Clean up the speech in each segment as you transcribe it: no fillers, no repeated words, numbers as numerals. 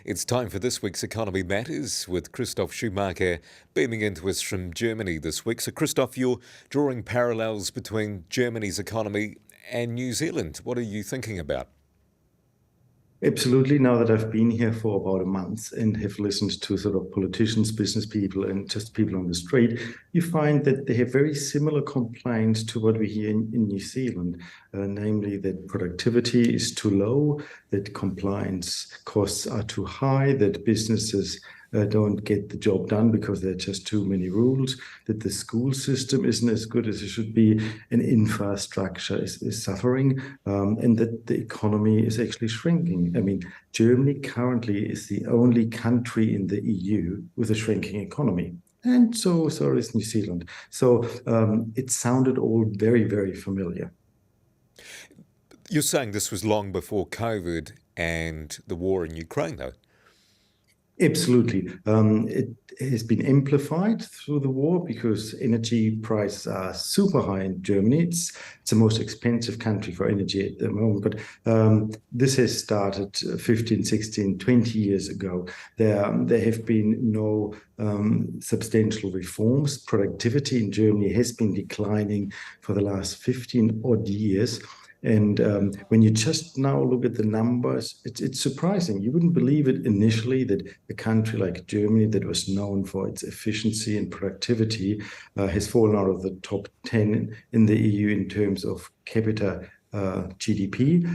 It's time for this week's Economy Matters with Christoph Schumacher beaming into us from Germany this week. So, Christoph, you're drawing parallels between Germany's economy and New Zealand. What are you thinking about? Absolutely. Now that I've been here for about a month and have listened to sort of politicians, business people, and just people on the street, you find that they have very similar complaints to what we hear in New Zealand, namely that productivity is too low, that compliance costs are too high, that businesses don't get the job done because there are just too many rules, that the school system isn't as good as it should be, and infrastructure is suffering, and that the economy is actually shrinking. I mean, Germany currently is the only country in the EU with a shrinking economy. And so is New Zealand. So it sounded all very, very familiar. You're saying this was long before COVID and the war in Ukraine, though. Absolutely. It has been amplified through the war because energy prices are super high in Germany. It's the most expensive country for energy at the moment. But this has started 15, 16, 20 years ago. There have been no substantial reforms. Productivity in Germany has been declining for the last 15 odd years. And when you just now look at the numbers, it's surprising. You wouldn't believe it initially that a country like Germany, that was known for its efficiency and productivity, has fallen out of the top 10 in the EU in terms of capita GDP.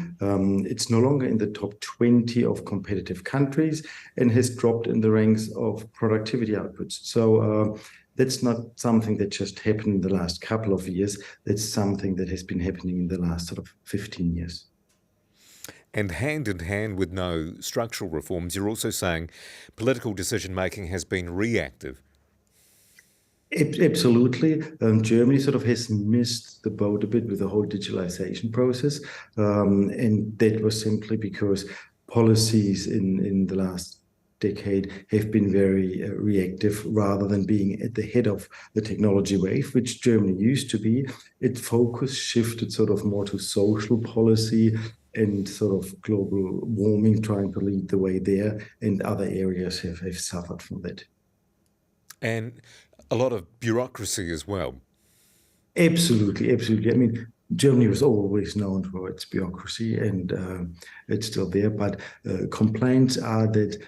It's no longer in the top 20 of competitive countries and has dropped in the ranks of productivity outputs. So that's not something that just happened in the last couple of years. That's something that has been happening in the last sort of 15 years. And hand in hand with no structural reforms, you're also saying political decision-making has been reactive. Absolutely. Germany sort of has missed the boat a bit with the whole digitalization process. And that was simply because policies in the last decade have been very reactive rather than being at the head of the technology wave, which Germany used to be. Its focus shifted sort of more to social policy and sort of global warming, trying to lead the way there, and other areas have suffered from that. And a lot of bureaucracy as well. Absolutely, absolutely. I mean, Germany was always known for its bureaucracy, and it's still there. But complaints are that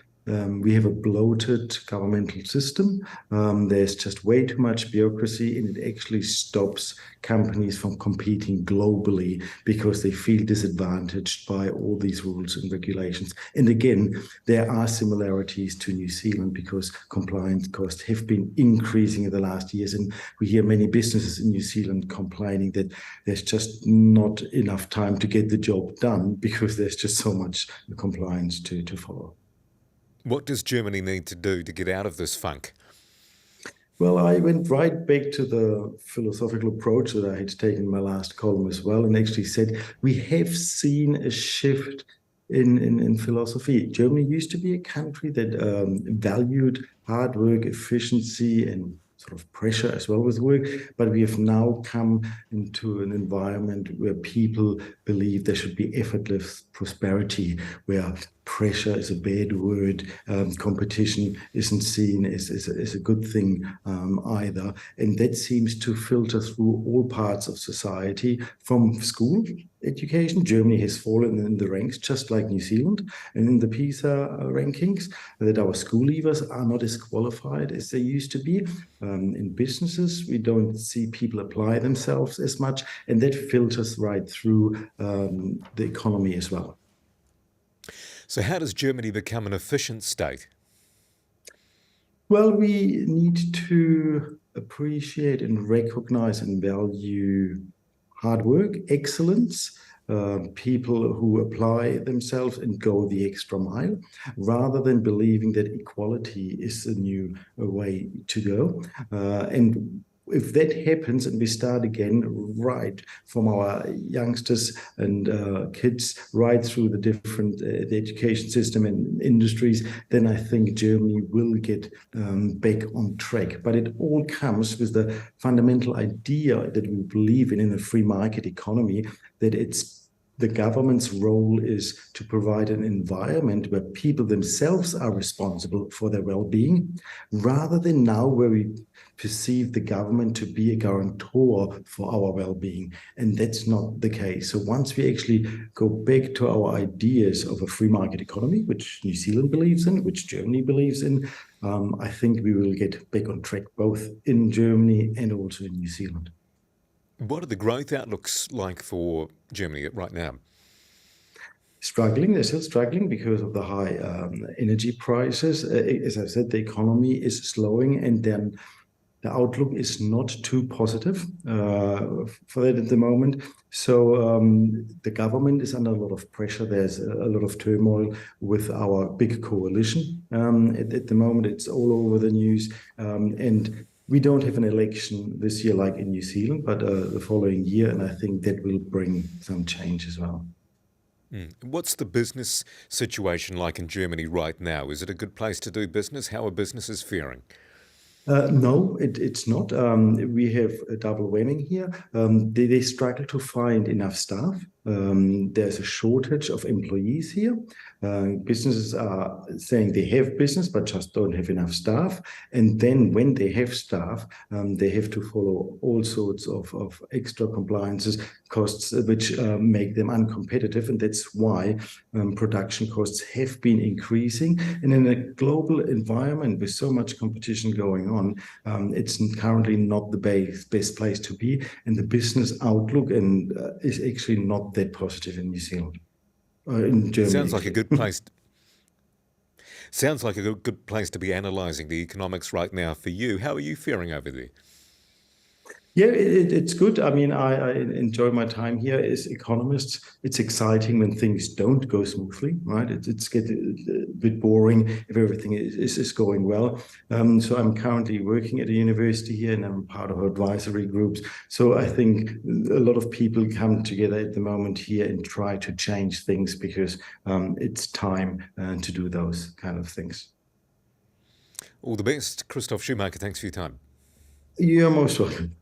we have a bloated governmental system. There's just way too much bureaucracy, and it actually stops companies from competing globally because they feel disadvantaged by all these rules and regulations. And again, there are similarities to New Zealand because compliance costs have been increasing in the last years. And we hear many businesses in New Zealand complaining that there's just not enough time to get the job done because there's just so much compliance to follow. What does Germany need to do to get out of this funk? Well, I went right back to the philosophical approach that I had taken in my last column as well, and actually said we have seen a shift in philosophy. Germany used to be a country that valued hard work, efficiency, and sort of pressure as well with work. But we have now come into an environment where people believe there should be effortless prosperity, where pressure is a bad word, competition isn't seen as a good thing either. And that seems to filter through all parts of society, from school education. Germany has fallen in the ranks, just like New Zealand, and in the PISA rankings, that our school leavers are not as qualified as they used to be. In businesses, we don't see people apply themselves as much, and that filters right through the economy as well. So how does Germany become an efficient state? Well, we need to appreciate and recognize and value hard work, excellence, people who apply themselves and go the extra mile, rather than believing that equality is the new way to go. And if that happens and we start again right from our youngsters and kids right through the different the education system and industries, then I think Germany will get back on track. But it all comes with the fundamental idea that we believe in a free market economy, that it's the government's role is to provide an environment where people themselves are responsible for their well-being, rather than now where we perceive the government to be a guarantor for our well-being. And that's not the case. So once we actually go back to our ideas of a free market economy, which New Zealand believes in, which Germany believes in, I think we will get back on track both in Germany and also in New Zealand. What are the growth outlooks like for Germany right now? Struggling. They're still struggling because of the high energy prices. As I said, the economy is slowing, and then the outlook is not too positive for that at the moment. So the government is under a lot of pressure. There's a lot of turmoil with our big coalition. At the moment, it's all over the news. And we don't have an election this year like in New Zealand, but the following year. And I think that will bring some change as well. What's the business situation like in Germany right now? Is it a good place to do business? How are businesses faring? No, it's not. We have a double whammy here. They struggle to find enough staff. There's a shortage of employees here. Businesses are saying they have business, but just don't have enough staff. And then when they have staff, they have to follow all sorts of extra compliances costs, which make them uncompetitive. And that's why production costs have been increasing. And in a global environment with so much competition going on, it's currently not the best place to be. And the business outlook is actually not that positive in New Zealand, in Germany. Sounds like a good place. Sounds like a good place to be analysing the economics right now for you. How are you faring over there? Yeah, it's good. I mean, I enjoy my time here as economists. It's exciting when things don't go smoothly, right? It's get a bit boring if everything is going well. So I'm currently working at a university here, and I'm part of advisory groups. So I think a lot of people come together at the moment here and try to change things because it's time to do those kind of things. All the best. Christoph Schumacher, thanks for your time. You're most welcome.